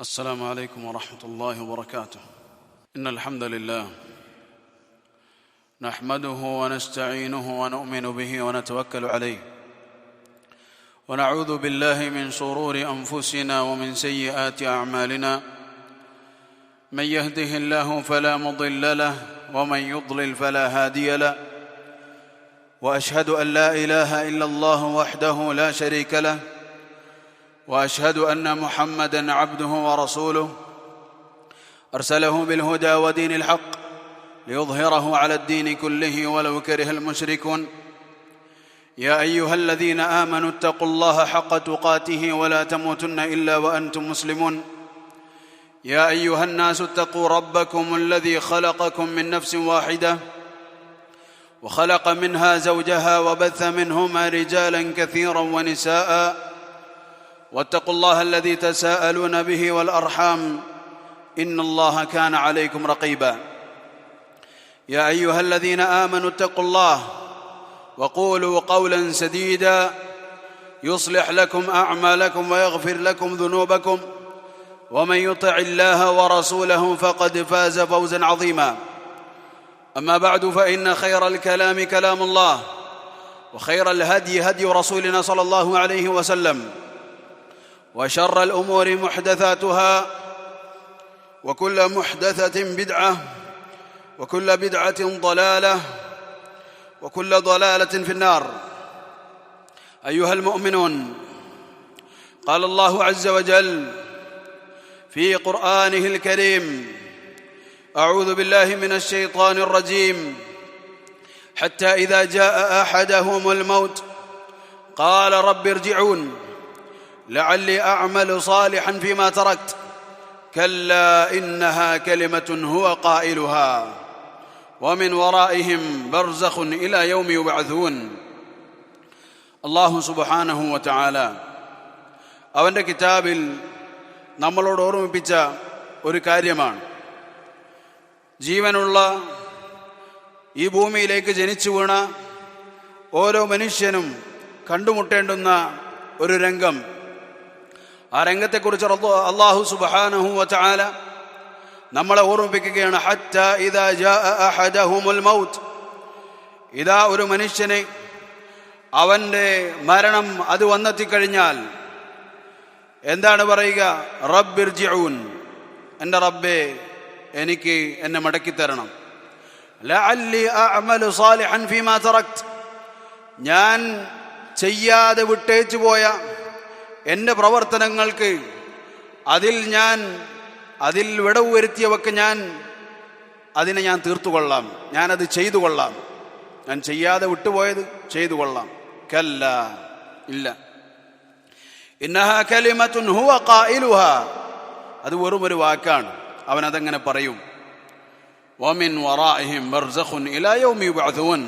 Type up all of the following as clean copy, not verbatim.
السلام عليكم ورحمة الله وبركاته. إن الحمد لله نحمده ونستعينه ونؤمن به ونتوكل عليه ونعوذ بالله من شرور أنفسنا ومن سيئات أعمالنا. من يهده الله فلا مضل له ومن يضلل فلا هادي له. وأشهد أن لا إله إلا الله وحده لا شريك له وأشهد أن محمدًا عبده ورسوله أرسله بالهدى ودين الحق ليظهره على الدين كله ولو كره المشركون. يا أيها الذين آمنوا اتقوا الله حق تقاته ولا تموتن إلا وأنتم مسلمون. يا أيها الناس اتقوا ربكم الذي خلقكم من نفس واحدة وخلق منها زوجها وبث منهما رجالا كثيرا ونساء واتقوا الله الذي تساءلون به والأرحام إن الله كان عليكم رقيبا. يا أيها الذين آمنوا اتقوا الله وقولوا قولا سديدا يصلح لكم أعمالكم ويغفر لكم ذنوبكم ومن يطع الله ورسوله فقد فاز فوزا عظيما. أما بعد فإن خير الكلام كلام الله وخير الهدي هدي رسولنا صلى الله عليه وسلم وشر الأمور محدثاتها وكل محدثة بدعة وكل بدعة ضلالة وكل ضلالة في النار. أيها المؤمنون، قال الله عز وجل في قرآنه الكريم: أعوذ بالله من الشيطان الرجيم. حتى إذا جاء أحدهم الموت قال رب ارجعون لعلي أعمل صالحا فيما تركت كلا إنها كلمة هو قائلها ومن ورائهم برزخ إلى يوم يبعثون. അല്ലാഹു സുബ്ഹാനഹു വ തആല അവൻ്റെ കിതാബിൽ നമ്മളോട് ഓർമ്മിപ്പിച്ച ഒരു കാര്യമാണ്, ജീവനുള്ള ഈ ഭൂമിയിലേക്ക് ജനിച്ചു വീണ ഓരോ മനുഷ്യനും കണ്ടുമുട്ടേണ്ടുന്ന ഒരു രംഗം. ആ രംഗത്തെക്കുറിച്ച് അല്ലാഹു സുബ്ഹാനഹു വ തആല നമ്മളെ ഓർമ്മിപ്പിക്കുകയാണ്. ഹത്താ ഇദാ ജാഅ അഹദഹുമുൽ മൗത്ത്, ഇതാ ഒരു മനുഷ്യന് അവൻ്റെ മരണം അത് വന്നെത്തിക്കഴിഞ്ഞാൽ എന്താണ് പറയുക? റബ്ബിർജിഊൻ, എൻ്റെ റബ്ബേ എനിക്ക് എന്നെ മടക്കിത്തരണം. ലഅല്ലി അഅമലു സാലിഹൻ ഫീമാ തറക്ത്, ഞാൻ ചെയ്യാതെ വിട്ടേച്ചു പോയ എൻ്റെ പ്രവർത്തനങ്ങൾക്ക് അതിൽ വിടവ് വരുത്തിയവക്ക് അതിനെ ഞാൻ തീർത്തുകൊള്ളാം, ഞാനത് ചെയ്തു കൊള്ളാം. ഞാൻ ചെയ്യാതെ വിട്ടുപോയത് ചെയ്തു കൊള്ളാം. കല്ല, ഇല്ല. ഇന്നഹാ കലിമത്തുൻ ഹുവ ഖായിലുഹാ, അത് വെറും ഒരു വാക്കാണ്, അവൻ അതങ്ങനെ പറയും. വമിൻ വറാഇഹിം ബർസഖുൻ ഇലാ യൗമി യുബ്അഥൂൻ,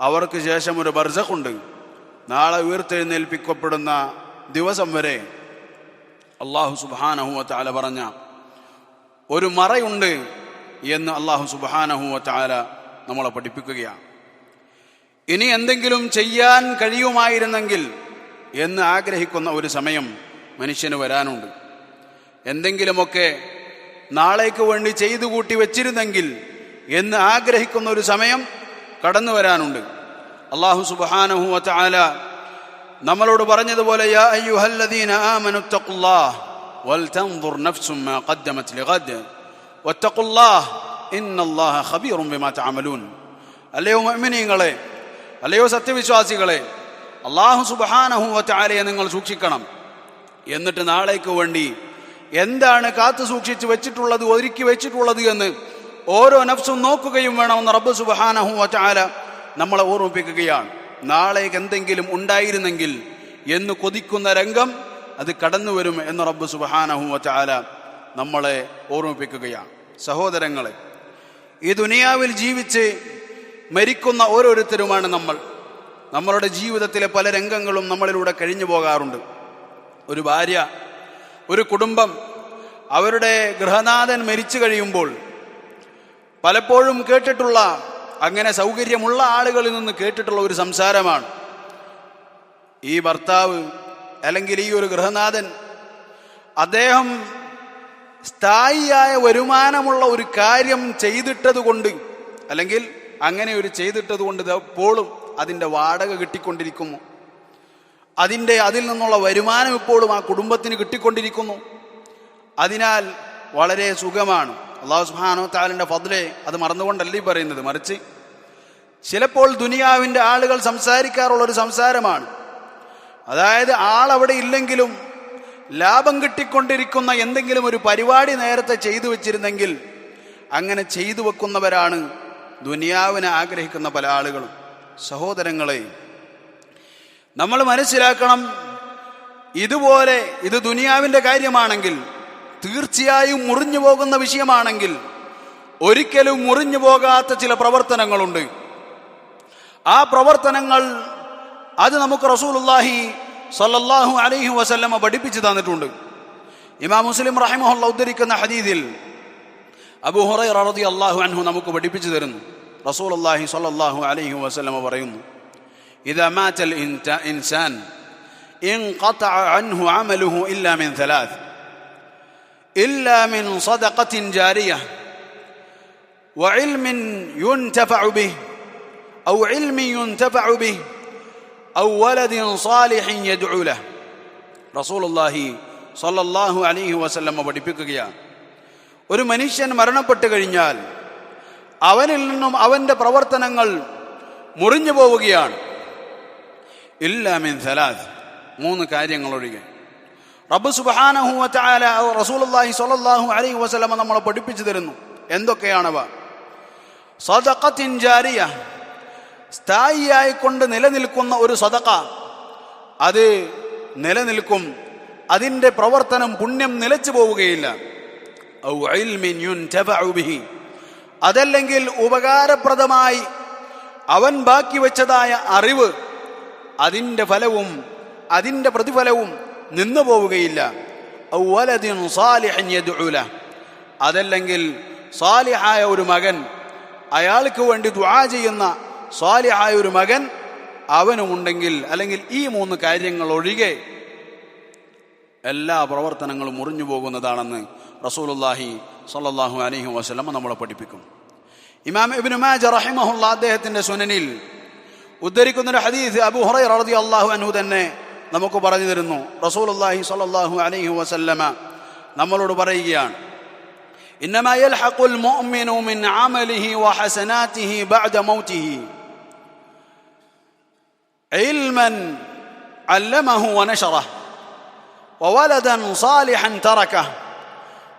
അവർക്ക് ശേഷം ഒരു ബർസഖുണ്ട്, നാളെ ഉയർത്തെഴുന്നേൽപ്പിക്കപ്പെടുന്ന ദിവസം വരെ. അല്ലാഹു സുബ്ഹാനഹു വ തആല പറഞ്ഞ ഒരു മറയുണ്ട് എന്ന് അല്ലാഹു സുബ്ഹാനഹു വ തആല നമ്മളെ പഠിപ്പിക്കുകയാണ്. ഇനി എന്തെങ്കിലും ചെയ്യാൻ കഴിയുമായിരുന്നെങ്കിൽ എന്ന് ആഗ്രഹിക്കുന്ന ഒരു സമയം മനുഷ്യന് വരാനുണ്ട്. എന്തെങ്കിലുമൊക്കെ നാളേക്ക് വേണ്ടി ചെയ്തു കൂട്ടി വെച്ചിരുന്നെങ്കിൽ എന്ന് ആഗ്രഹിക്കുന്ന ഒരു സമയം കടന്നു വരാനുണ്ട്. അല്ലാഹു സുബ്ഹാനഹു വ തആല നമ്മളോട് പറഞ്ഞതുപോലെ: യാ അയ്യുഹല്ലദീന ആമനു തഖുല്ലാഹ് വൽതൻദുർ നഫ്സും മാ ഖദ്ദമത് ലിഗദ് വത്തഖുല്ലാഹ് ഇന്നല്ലാഹ ഖബീറുൻ ബിമാ തഅമലൂൻ. അല്ലയോ മുഅ്മിനീങ്ങളെ, അല്ലയോ സത്യവിശ്വാസികളെ, അല്ലാഹു സുബ്ഹാനഹു വ തആലയെ നിങ്ങൾ സൂക്ഷിക്കണം. എന്നിട്ട് നാളേക്ക് വേണ്ടി എന്താണ് കാത്തു സൂക്ഷിച്ച് വെച്ചിട്ടുള്ളത്, ഒരുക്കി വെച്ചിട്ടുള്ളത് എന്ന് ഓരോ നഫ്സും നോക്കുകയും വേണമെന്ന് റബ്ബ് സുബ്ഹാനഹു വ തആല നമ്മളെ ഓർമ്മിപ്പിക്കുകയാണ്. നാളേക്ക് എന്തെങ്കിലും ഉണ്ടായിരുന്നെങ്കിൽ എന്ന് കൊതിക്കുന്ന രംഗം അത് കടന്നു വരും എന്ന് റബ്ബ് സുബ്ഹാനഹു വ തആല നമ്മളെ ഓർമ്മിപ്പിക്കുകയാണ്. സഹോദരങ്ങളെ, ഈ ദുനിയാവിൽ ജീവിച്ച് മരിക്കുന്ന ഓരോരുത്തരുമാണ് നമ്മൾ. നമ്മളുടെ ജീവിതത്തിലെ പല രംഗങ്ങളും നമ്മളിലൂടെ കഴിഞ്ഞു പോകാറുണ്ട്. ഒരു ഭാര്യ, ഒരു കുടുംബം, അവരുടെ ഗൃഹനാഥൻ മരിച്ചു കഴിയുമ്പോൾ പലപ്പോഴും കേട്ടിട്ടുള്ള, അങ്ങനെ സൗകര്യമുള്ള ആളുകളിൽ നിന്ന് കേട്ടിട്ടുള്ള ഒരു സംസാരമാണ്, ഈ ഭർത്താവ് അല്ലെങ്കിൽ ഈ ഒരു ഗൃഹനാഥൻ അദ്ദേഹം സ്ഥായിയായ വരുമാനമുള്ള ഒരു കാര്യം ചെയ്തിട്ടത് കൊണ്ട്, അല്ലെങ്കിൽ അങ്ങനെ ഒരു ചെയ്തിട്ടത് കൊണ്ട് എപ്പോഴും അതിൻ്റെ വാടക കിട്ടിക്കൊണ്ടിരിക്കുന്നു, അതിൽ നിന്നുള്ള വരുമാനം ഇപ്പോഴും ആ കുടുംബത്തിന് കിട്ടിക്കൊണ്ടിരിക്കുന്നു. അതിനാൽ വളരെ സുഖമാണ്. അല്ലാഹു സുബ്ഹാനഹു വ തആലയുടെ ഫദ്ലെ അത് മറന്നുകൊണ്ടല്ല ഈ പറയുന്നത്, മറിച്ച് ചിലപ്പോൾ ദുനിയാവിൻ്റെ ആളുകൾ സംസാരിക്കാറുള്ളൊരു സംസാരമാണ്. അതായത് ആളവിടെ ഇല്ലെങ്കിലും ലാഭം കിട്ടിക്കൊണ്ടിരിക്കുന്ന എന്തെങ്കിലും ഒരു പരിപാടി നേരത്തെ ചെയ്തു വെച്ചിരുന്നെങ്കിൽ, അങ്ങനെ ചെയ്തു വെക്കുന്നവരാണ് ദുനിയാവിനെ ആഗ്രഹിക്കുന്ന പല ആളുകളും. സഹോദരങ്ങളെ, നമ്മൾ മനസ്സിലാക്കണം, ഇതുപോലെ ഇത് ദുനിയാവിൻ്റെ കാര്യമാണെങ്കിൽ, തീർച്ചയായും മുറിഞ്ഞു പോകുന്ന വിഷയമാണെങ്കിൽ, ഒരിക്കലും മുറിഞ്ഞു പോകാത്ത ചില പ്രവർത്തനങ്ങളുണ്ട്. ആ പ്രവർത്തനങ്ങൾ അത് നമുക്ക് റസൂലുള്ളാഹി സ്വല്ലല്ലാഹു അലൈഹി വസല്ലമ പഠിപ്പിച്ചു തന്നിട്ടുണ്ട്. ഇമാം മുസ്ലിം റഹിമഹുല്ലാഹ് ഉദ്ധരിക്കുന്ന ഹദീസിൽ അബൂ ഹുറൈറ റളിയല്ലാഹു അൻഹു നമുക്ക് പഠിപ്പിച്ചു തരുന്നു. റസൂലുള്ളാഹി സ്വല്ലല്ലാഹു അലൈഹി വസല്ലമ പറയുന്നു, ഇദാ മാതൽ ഇൻസാൻ ഇൻഖതഅ അൻഹു അമലുഹു ഇല്ലാ മിൻ ثلاث إلا من صدقة جارية وعلم ينتفع به أو علم ينتفع به أو ولد صالح يدعو له. റസൂലുള്ളാഹി സ്വല്ലല്ലാഹു അലൈഹി വസല്ലം പഠിപ്പിക്കുകയാണ്, ഒരു മനുഷ്യൻ മരണപ്പെട്ടു കഴിഞ്ഞാൽ അവനിൽ നിന്നും അവൻ്റെ പ്രവർത്തനങ്ങൾ മുറിഞ്ഞു പോവുകയാണ്. ഇല്ലാ മിൻ ثلاث, 3 കാര്യങ്ങൾ ഒഴികെ. റബ്ബ് സുബ്ഹാനഹു വ തആല റസൂലുള്ളാഹി സ്വല്ലല്ലാഹു അലൈഹി വസല്ലം നമ്മളെ പഠിപ്പിച്ചു തരുന്നു. എന്തൊക്കെയാണവ? സദഖത്തിൻ ജാരിയ, സ്ഥായിയായിക്കൊണ്ട് നിലനിൽക്കുന്ന ഒരു സദഖ, അത് നിലനിൽക്കും, അതിൻ്റെ പ്രവർത്തനം പുണ്യം നിലച്ചു പോവുകയില്ല. ഔ ഇൽമിൻ യുൻതഫഉ ബിഹി, അതല്ലെങ്കിൽ ഉപകാരപ്രദമായി അവൻ ബാക്കി വെച്ചതായ അറിവ്, അതിൻ്റെ ഫലവും അതിൻ്റെ പ്രതിഫലവും നിന്നു പോവുകയില്ല. ഔ വലദിൻ സാലിഹൻ യദ്ഉ ലഹ്, അതല്ലെങ്കിൽ സാലിഹായ ഒരു മകൻ, അയാൾക്ക് വേണ്ടി ദുആ ചെയ്യുന്ന സാലിഹായ ഒരു മകൻ അവനുമുണ്ടെങ്കിൽ, അല്ലെങ്കിൽ ഈ 3 കാര്യങ്ങൾ ഒഴികെ എല്ലാ പ്രവർത്തനങ്ങളും മുറിഞ്ഞു പോകുന്നതാണെന്ന് റസൂലുള്ളാഹി സ്വല്ലല്ലാഹു അലൈഹി വസല്ലം നമ്മളെ പഠിപ്പിക്കും. ഇമാം ഇബ്നു മാജ റഹിമഹുല്ലാഹ് അദ്ദേഹത്തിൻ്റെ സുനനിൽ ഉദ്ധരിക്കുന്നൊരു ഹദീസ് അബൂ ഹുറൈറ റളിയല്ലാഹു അൻഹു തന്നെ നമുക്ക് പറഞ്ഞു തരുന്നു. റസൂലുള്ളാഹി സ്വല്ലല്ലാഹു അലൈഹി വസല്ലമ നമ്മളോട് പറയുകയാണ്, ഇന്നമാ യൽഹഖുൽ മുഅ്മിനു മിൻ അമലിഹി വഹസനാതിഹി ബഅദ മൗതിഹി ഇൽമൻ അല്ലമഹു വനശറഹു വവലദൻ സാലിഹൻ തറകഹു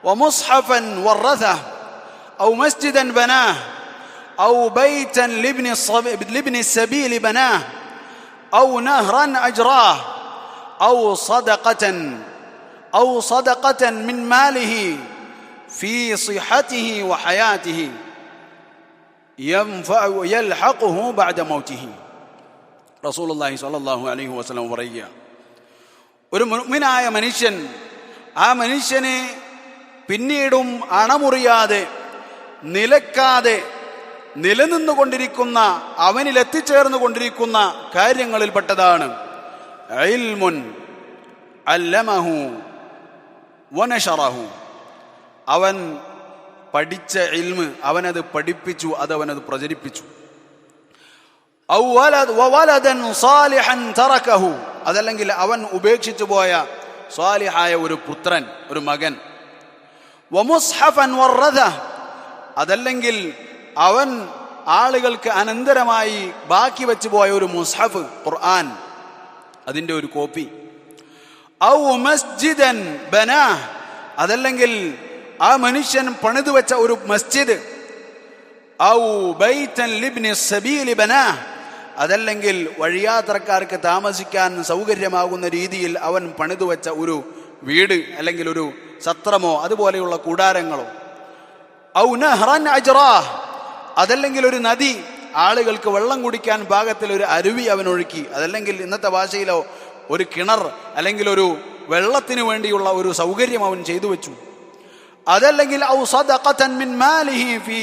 വമുസ്ഹഫൻ വറഥഹു ഔ മസ്ജിദൻ ബനാഹു ഔ ബൈതൻ ലിബ്നി السبيل ബനാഹു ഔ നഹ്റൻ അജ്റാഹു ഔ صدقة من ماله في صحته وحياته يلحقه بعد موته. റസൂലുള്ളാഹി സ്വല്ലല്ലാഹു അലൈഹി വസല്ലം പറയുക, ഒരു മുഅ്മിനായ മനുഷ്യൻ, ആ മനുഷ്യനെ പിന്നീടും അണമുറിയാതെ നിലക്കാതെ നിലനിന്നുകൊണ്ടിരിക്കുന്ന, അവനിൽ എത്തിച്ചേർന്നു കൊണ്ടിരിക്കുന്ന കാര്യങ്ങളിൽപ്പെട്ടതാണ് ഇൽമുൻ അല്ലമഹു വനശറഹു, അവൻ പഠിച്ച ഇൽമ്, അവനത് പഠിപ്പിച്ചു, അതവനത് പ്രചരിപ്പിച്ചു. ഔ വലദൻ സാലിഹൻ തറകഹു, അതല്ലെങ്കിൽ അവൻ ഉപേക്ഷിച്ചു പോയ സാലിഹായ ഒരു പുത്രൻ, ഒരു മകൻ. വമുസ്ഹഫൻ വറഥഹു, അതല്ലെങ്കിൽ അവൻ ആളുകൾക്ക് അനന്തരമായി ബാക്കി വെച്ചു പോയ ഒരു മുസ്ഹഫ്, ഖുർആൻ, അതിൻ്റെ ഒരു കോപ്പി. ഔ മസ്ജിദൻ ബനാഹ്, അതല്ലെങ്കിൽ ആ മനുഷ്യൻ പണിതു വെച്ച ഒരു മസ്ജിദ്. ഔ ബൈതൻ ലിബ്നി السبيل ബനാഹ്, അതല്ലെങ്കിൽ വഴിയാത്രക്കാർക്ക് താമസിക്കാൻ സൗകര്യമാകുന്ന രീതിയിൽ അവൻ പണിതു വെച്ച ഒരു വീട്, അല്ലെങ്കിൽ ഒരു സത്രമോ അതുപോലെയുള്ള കൂടാരങ്ങളോ. ഔ നഹ്റൻ അജ്റാഹ്, അതല്ലെങ്കിൽ ഒരു നദി, ആളുകൾക്ക് വെള്ളം കുടിക്കാൻ പാകത്തിൽ ഒരു അരുവി അവനൊഴുക്കി, അതല്ലെങ്കിൽ ഇന്നത്തെ ഭാഷയിലോ ഒരു കിണർ, അല്ലെങ്കിൽ ഒരു വെള്ളത്തിന് വേണ്ടിയുള്ള ഒരു സൗകര്യം അവൻ ചെയ്തു വെച്ചു. അതല്ലെങ്കിൽ ഔ സദഖതൻ മിൻ മാലിഹി ഫീ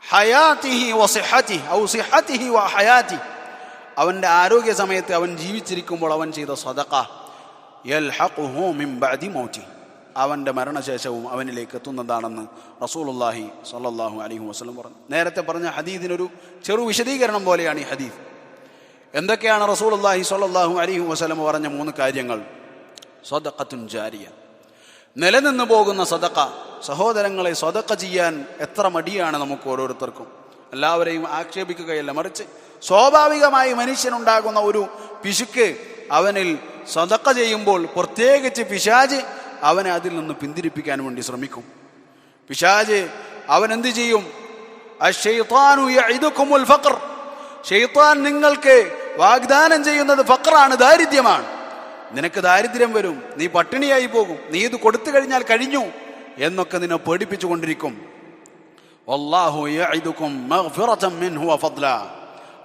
ഹയാതിഹി വസിഹതിഹി ഔ സിഹതിഹി വഹയാതിഹി, അവൻ്റെ ആരോഗ്യ സമയത്ത് അവൻ ജീവിച്ചിരിക്കുമ്പോൾ അവൻ ചെയ്ത സദഖ യൽഹഖുഹു മിൻ ബഅദി മൗതിഹി, അവൻ്റെ മരണശേഷവും അവനിലേക്ക് എത്തുന്നതാണെന്ന് റസൂലുള്ളാഹി സ്വല്ലല്ലാഹു അലൈഹി വസല്ലം പറഞ്ഞു. നേരത്തെ പറഞ്ഞ ഹദീദിനൊരു ചെറു വിശദീകരണം പോലെയാണ് ഈ ഹദീദ്. എന്തൊക്കെയാണ് റസൂലുള്ളാഹി സ്വല്ലല്ലാഹു അലൈഹി വസല്ലം പറഞ്ഞ 3 കാര്യങ്ങൾ? സദഖത്തുൻ ജാരിയ, നിലനിന്ന് പോകുന്ന സദഖ. സഹോദരങ്ങളെ, സദഖ ചെയ്യാൻ എത്ര മടിയാണ് നമുക്ക് ഓരോരുത്തർക്കും. എല്ലാവരെയും ആക്ഷേപിക്കുകയല്ല, മറിച്ച് സ്വാഭാവികമായി മനുഷ്യനുണ്ടാകുന്ന ഒരു പിശുക്ക് അവനിൽ സദഖ ചെയ്യുമ്പോൾ പ്രത്യേകിച്ച് പിശാച് അവനെ അതിൽ നിന്ന് പിന്തിരിപ്പിക്കാൻ വേണ്ടി ശ്രമിക്കും. പിശാച് അവൻ എന്ത് ചെയ്യും? അശ്ശൈത്വാനു യഇദുകുമുൽ ഫഖർ, ശൈത്താൻ നിങ്ങൾക്ക് വാഗ്ദാനം ചെയ്യുന്നത് ഫഖറാണ്, ദാരിദ്ര്യമാണ്. നിനക്ക് ദാരിദ്ര്യം വരും, നീ പട്ടിണിയായി പോകും, നീ ഇത് കൊടുത്തു കഴിഞ്ഞാൽ കഴിഞ്ഞു എന്നൊക്കെ നിന്നെ പേടിപ്പിച്ചുകൊണ്ടിരിക്കും. വല്ലാഹു യഇദുകും മഗ്ഫിറതൻ മിൻഹു വഫദ്ല,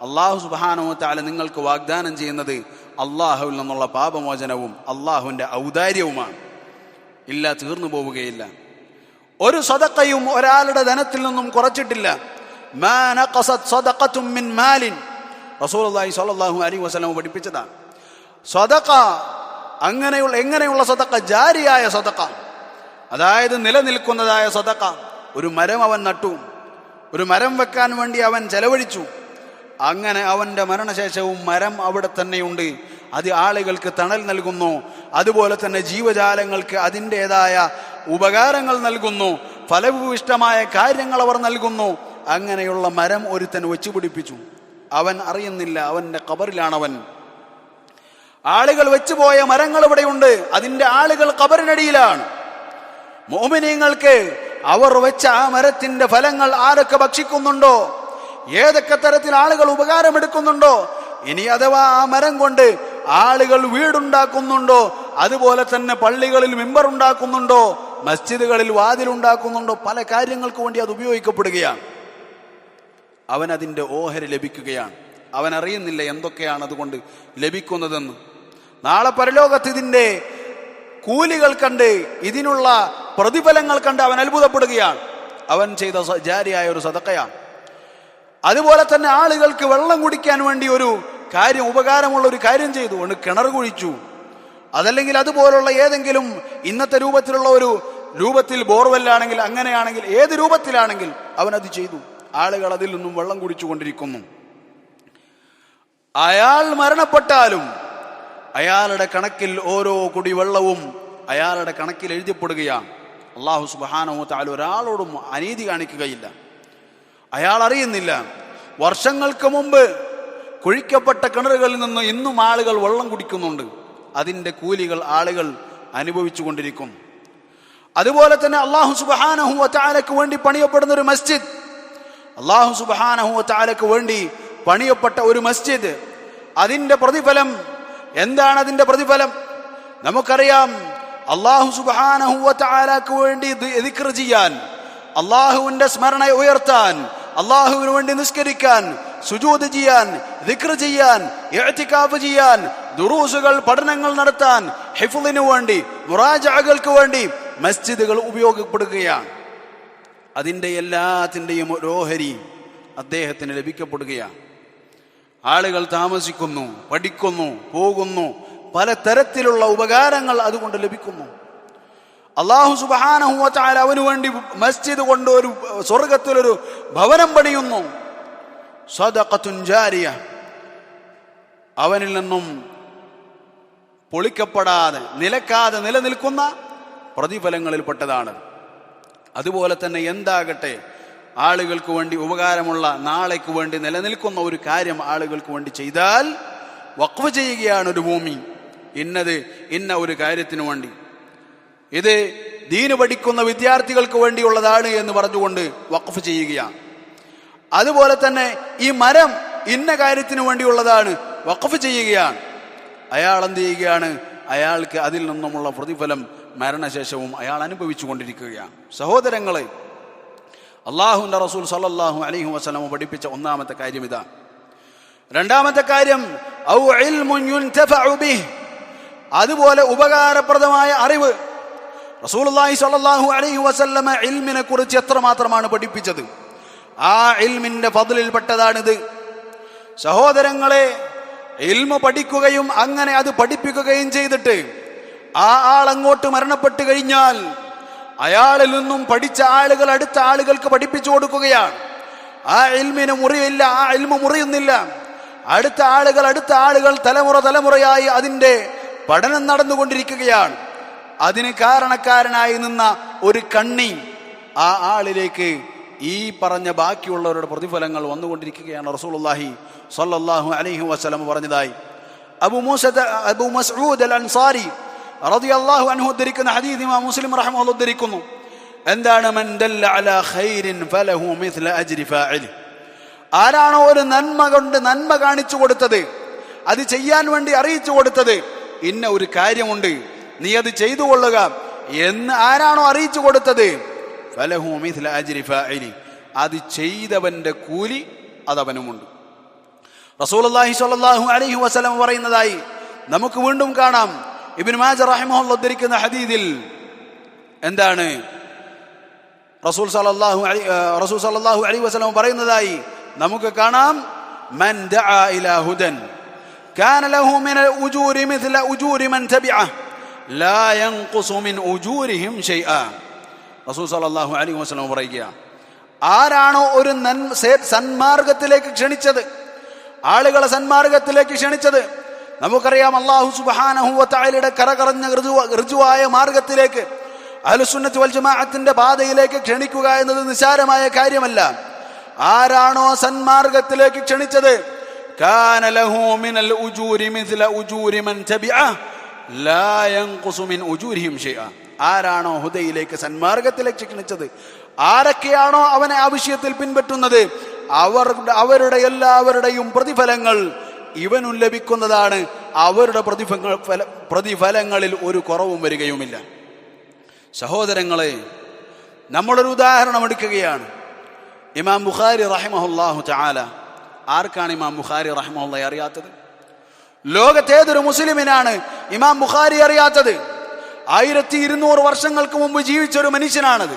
അല്ലാഹു സുബ്ഹാനഹു വ തആല നിങ്ങൾക്ക് വാഗ്ദാനം ചെയ്യുന്നത് അല്ലാഹുവിൽ നിന്നുള്ള പാപമോചനവും അല്ലാഹുവിന്റെ ഔദാര്യവുമാണ്. ഇല്ല, തീർന്നു പോവുകയില്ല. ഒരു സദഖയും ഒരാളുടെ ധനത്തിൽ നിന്നും കുറച്ചിട്ടില്ല. മാ നഖസത് സദഖത്തും മിൻ മാലിൻ, റസൂലുള്ളാഹി സ്വല്ലല്ലാഹു അലൈഹി വസല്ലം പഠിപ്പിച്ചതാണ്. സദഖ എങ്ങനെയുള്ള സദഖ? ജാരിയായ സദഖ, അതായത് നിലനിൽക്കുന്നതായ സദഖ. ഒരു മരം അവൻ നട്ടു, ഒരു മരം വെക്കാൻ വേണ്ടി അവൻ ചെലവഴിച്ചു. അങ്ങനെ അവൻ്റെ മരണശേഷവും മരം അവിടെ തന്നെയുണ്ട്, അത് ആളുകൾക്ക് തണൽ നൽകുന്നു. അതുപോലെ തന്നെ ജീവജാലങ്ങൾക്ക് അതിൻ്റെതായ ഉപകാരങ്ങൾ നൽകുന്നു, ഫലഭൂയിഷ്ടമായ കാര്യങ്ങൾ അവർ നൽകുന്നു. അങ്ങനെയുള്ള മരം ഒരുത്തൻ വെച്ചുപിടിപ്പിച്ചു. അവൻ അറിയുന്നില്ല, അവൻ്റെ ഖബറിലാണവൻ. ആളുകൾ വെച്ചുപോയ മരങ്ങൾ ഇവിടെയുണ്ട്, അതിൻ്റെ ആളുകൾ ഖബറിനടിയിലാണ്. മുഅ്മിനീങ്ങൾക്ക് അവർ വെച്ച ആ മരത്തിന്റെ ഫലങ്ങൾ ആരൊക്കെ ഭക്ഷിക്കുന്നുണ്ടോ, ഏതൊക്കെ തരത്തിൽ ആളുകൾ ഉപകാരമെടുക്കുന്നുണ്ടോ, ഇനി അഥവാ ആ മരം കൊണ്ട് ആളുകൾ വീടുണ്ടാക്കുന്നുണ്ടോ, അതുപോലെ തന്നെ പള്ളികളിൽ മിമ്പർ ഉണ്ടാക്കുന്നുണ്ടോ, മസ്ജിദുകളിൽ വാതിലുണ്ടാക്കുന്നുണ്ടോ, പല കാര്യങ്ങൾക്ക് വേണ്ടി അത് ഉപയോഗിക്കപ്പെടുകയാണ്. അവൻ അതിൻ്റെ ഓഹരി ലഭിക്കുകയാണ്. അവൻ അറിയുന്നില്ല എന്തൊക്കെയാണ് അതുകൊണ്ട് ലഭിക്കുന്നതെന്ന്. നാളെ പരലോകത്ത് ഇതിൻ്റെ കൂലികൾ കണ്ട്, ഇതിനുള്ള പ്രതിഫലങ്ങൾ കണ്ട് അവൻ അത്ഭുതപ്പെടുകയാണ്. അവൻ ചെയ്ത ജാരിയായ ഒരു സദഖയാണ്. അതുപോലെ തന്നെ ആളുകൾക്ക് വെള്ളം കുടിക്കാൻ വേണ്ടി ഒരു കാര്യം, ഉപകാരമുള്ള ഒരു കാര്യം ചെയ്തു. ഒന്ന് കിണർ കുഴിച്ചു, അതല്ലെങ്കിൽ അതുപോലുള്ള ഏതെങ്കിലും ഇന്നത്തെ രൂപത്തിലുള്ള ഒരു രൂപത്തിൽ ബോർവെല്ലാണെങ്കിൽ, അങ്ങനെയാണെങ്കിൽ, ഏത് രൂപത്തിലാണെങ്കിൽ അവനത് ചെയ്തു. ആളുകൾ അതിൽ നിന്നും വെള്ളം കുടിച്ചു കൊണ്ടിരിക്കുന്നു. അയാൾ മരണപ്പെട്ടാലും അയാളുടെ കണക്കിൽ ഓരോ കുടിവെള്ളവും അയാളുടെ കണക്കിൽ എഴുതപ്പെടുകയാണ്. അല്ലാഹു സുബ്ഹാനഹു വ തആല ഒരാളോടും അനീതി കാണിക്കുകയില്ല. അയാൾ അറിയുന്നില്ല, വർഷങ്ങൾക്ക് മുമ്പ് കുഴിക്കപ്പെട്ട കിണറുകളിൽ നിന്ന് ഇന്നും ആളുകൾ വെള്ളം കുടിക്കുന്നുണ്ട്. അതിൻ്റെ കൂലികൾ ആളുകൾ അനുഭവിച്ചു കൊണ്ടിരിക്കുന്നു. അതുപോലെ തന്നെ അല്ലാഹു സുബ്ഹാനഹു വ തആലക്ക് വേണ്ടി പണിയപ്പെടുന്ന ഒരു മസ്ജിദ്, അല്ലാഹു സുബ്ഹാനഹു വ തആലക്ക് വേണ്ടി പണിയപ്പെട്ട ഒരു മസ്ജിദ്, അതിൻ്റെ പ്രതിഫലം എന്താണ്? അതിൻ്റെ പ്രതിഫലം നമുക്കറിയാം. അല്ലാഹു സുബ്ഹാനഹു വ തആലക്ക് വേണ്ടി ദിക്ർ ചെയ്യാൻ, അല്ലാഹുവിന്റെ സ്മരണ ഉയർത്താൻ, അല്ലാഹുവിന് വേണ്ടി നിസ്കരിക്കാൻ, സുജൂദ് ചെയ്യാൻ, ദിക്ർ ചെയ്യാൻ, ഇഅ്തികാഫ് ചെയ്യാൻ, ദുറൂസുകൾ പഠനങ്ങൾ നടത്താൻ, ഹിഫ്ളിന് വേണ്ടി, മുറാജഅകൾക്ക് വേണ്ടി മസ്ജിദുകൾ ഉപയോഗപ്പെടുകയാണ്. അതിൻ്റെ എല്ലാത്തിൻ്റെയും ഒരു ഓഹരി അദ്ദേഹത്തിന് ലഭിക്കപ്പെടുകയാണ്. ആളുകൾ താമസിക്കുന്നു, പഠിക്കുന്നു, പോകുന്നു, പല തരത്തിലുള്ള ഉപകാരങ്ങൾ അതുകൊണ്ട് ലഭിക്കുന്നു. അല്ലാഹു സുബ്ഹാനഹു വ തആല അവന് വേണ്ടി മസ്ജിദ് കൊണ്ട് ഒരു സ്വർഗത്തിലൊരു ഭവനം പണിയുന്നു. സദഖത്തുൻ ജാരിയ, അവനിൽ നിന്നും പൊളിക്കപ്പെടാതെ നിലക്കാതെ നിലനിൽക്കുന്ന പ്രതിഫലങ്ങളിൽപ്പെട്ടതാണ്. അതുപോലെ തന്നെ എന്താകട്ടെ, ആളുകൾക്ക് വേണ്ടി ഉപകാരമുള്ള, നാളേക്ക് വേണ്ടി നിലനിൽക്കുന്ന ഒരു കാര്യം ആളുകൾക്ക് വേണ്ടി ചെയ്താൽ വഖഫ് ചെയ്യുകയാണ് ഒരു ഭൂമി. ഇന്ന ഒരു കാര്യത്തിന് വേണ്ടി, ഇത് ദീന് പഠിക്കുന്ന വിദ്യാർത്ഥികൾക്ക് വേണ്ടിയുള്ളതാണ് എന്ന് പറഞ്ഞുകൊണ്ട് വഖഫ് ചെയ്യുകയാണ്. അതുപോലെ തന്നെ ഈ മരം ഇന്ന കാര്യത്തിന് വേണ്ടിയുള്ളതാണ്, വഖഫ് ചെയ്യുകയാണ്. അയാൾ എന്ത് ചെയ്യുകയാണ്? അയാൾക്ക് അതിൽ നിന്നുമുള്ള പ്രതിഫലം മരണശേഷവും അയാൾ അനുഭവിച്ചു കൊണ്ടിരിക്കുകയാണ്. സഹോദരങ്ങളെ, അല്ലാഹുവിന്റെ റസൂൽ സല്ലല്ലാഹു അലൈഹി വസല്ലം പഠിപ്പിച്ച ഒന്നാമത്തെ കാര്യം ഇതാണ്. രണ്ടാമത്തെ കാര്യം ഔ ഇൽമുൻ യുൻതഫഉ ബിഹി, അതുപോലെ ഉപകാരപ്രദമായ അറിവ്. റസൂലുള്ളാഹി സ്വല്ലല്ലാഹു അലൈഹി വസല്ലം ഇൽമിനെ കുറിച്ച് എത്രമാത്രമാണ് പഠിപ്പിച്ചത്. ആ ഇൽമിന്റെ ഫദ്ലിൽപ്പെട്ടതാണിത്. സഹോദരങ്ങളെ, ഇൽമ പഠിക്കുകയും അങ്ങനെ അത് പഠിപ്പിക്കുകയും ചെയ്തിട്ട് ആ ആൾ അങ്ങോട്ട് മരണപ്പെട്ടു കഴിഞ്ഞാൽ അയാളിൽ നിന്നും പഠിച്ച ആളുകൾ അടുത്ത ആളുകൾക്ക് പഠിപ്പിച്ചു കൊടുക്കുകയാണ്. ആ ഇൽമിന് മുറിയില്ല, ആ ഇൽമ മുറിയുന്നില്ല. അടുത്ത ആളുകൾ തലമുറയായി അതിൻ്റെ പഠനം നടന്നുകൊണ്ടിരിക്കുകയാണ്. അതിന് കാരണക്കാരനായി നിന്ന ഒരു കണ്ണി ആ ആളിലേക്ക് ഈ പറഞ്ഞ ബാക്കിയുള്ളവരുടെ പ്രതിഫലങ്ങൾ വന്നുകൊണ്ടിരിക്കുകയാണ്. റസൂലുള്ളാഹി സ്വല്ലല്ലാഹു അലൈഹി വസല്ലം പറഞ്ഞതായി അബൂ മസ്ഊദ് അൽ അൻസാരി റളിയല്ലാഹു അൻഹു ഉദ്ധരിക്കുന്ന ഹദീസ് ഇമാം മുസ്ലിം റഹിമഹുല്ലാഹു ഉദ്ധരിക്കുന്നു. എന്താണ്? മൻ ദല്ല അലാ ഖൈരിൻ ഫലഹു മിസ്ല അജ്രി ഫാഇലി. ആരാണോ ഒരു നന്മ കൊണ്ട് നന്മ കാണിച്ചു കൊടുത്തത്, അത് ചെയ്യാൻ വേണ്ടി അറിയിച്ചു കൊടുത്തത്, ഇന്ന ഒരു കാര്യമുണ്ട്, നീ അത് ചെയ്തു കൊള്ളുക എന്ന് ആരാണോ അറിയിച്ചു കൊടുത്തത്, ഫലഹു മിസ്ല അജ്രി ഫാഇലി, അത് ചെയ്തവന്റെ കൂലി അതവനുമുണ്ട്. റസൂലുള്ളാഹി സ്വല്ലല്ലാഹു അലൈഹി വസല്ലം പറയുന്നതായി നമുക്ക് വീണ്ടും കാണാം. ഇബ്നു മാജ റഹിമഹുല്ലാഹു ഉദ്ധരിക്കുന്ന ഹദീസിൽ എന്താണ് റസൂൽ സല്ലല്ലാഹു അലൈഹി വസല്ലം പറയുന്നതായി നമുക്ക് കാണാം. മൻ ദഅ ഇലാ ഹുദൻ കാന ലഹു മിനൽ ഉജൂരി മിസ്ല ഉജൂരി മൻ തബിഅഹു ലാ യൻഖുസു മിൻ ഉജൂരിഹിം ഷൈഅ. റസൂൽ സല്ലല്ലാഹു അലൈഹി വസല്ലം പറയുക, ആരാണോ ഒരു സന്മാർഗത്തിലേക്ക് ക്ഷണിച്ചത്, ആളുകളെ സന്മാർഗത്തിലേക്ക് ക്ഷണിച്ചത്, നമുക്കറിയാം അല്ലാഹു സുബ്ഹാനഹു വ തആലയുടെ കറകറഞ്ഞ ഋജുവായ മാർഗത്തിലേക്ക്, അഹ്ലുസുന്നത്ത് വൽ ജമാഅത്തിന്റെ പാതയിലേക്ക് ക്ഷണിക്കുക എന്നത് നിസ്സാരമായ കാര്യമല്ല. ആരാണോ സന്മാർഗത്തിലേക്ക് ക്ഷണിച്ചത്, കാന ലഹു മിനൽ ഉജൂരി മിസ്ല ഉജൂരി മൻ തബിഅഹു ലാ യൻഖുസു മിൻ ഉജൂരിഹിം ഷൈഅ. ആരാണോ ഹുദയിലേക്ക് സന്മാർഗത്തിലേക്ക് ക്ഷണിച്ചത്, ആരൊക്കെയാണോ അവനെ ആ വിഷയത്തിൽ പിൻപറ്റുന്നത്, അവരുടെ എല്ലാവരുടെയും പ്രതിഫലങ്ങൾ ഇവനും ലഭിക്കുന്നതാണ്. അവരുടെ പ്രതിഫലങ്ങളിൽ ഒരു കുറവും വരികയുമില്ല. സഹോദരങ്ങളെ, നമ്മളൊരു ഉദാഹരണം എടുക്കുകയാണ്. ഇമാം ബുഖാരി റഹിമഹുല്ലാഹു തആല. ആർക്കാണ് ഇമാം ബുഖാരി റഹിമഹുല്ലാഹി അറിയാത്തത്? ലോകത്തേതൊരു മുസ്ലിമിനാണ് ഇമാം ബുഖാരി അറിയാത്തത്? 1200 വർഷങ്ങൾക്ക് മുമ്പ് ജീവിച്ചൊരു മനുഷ്യനാണത്.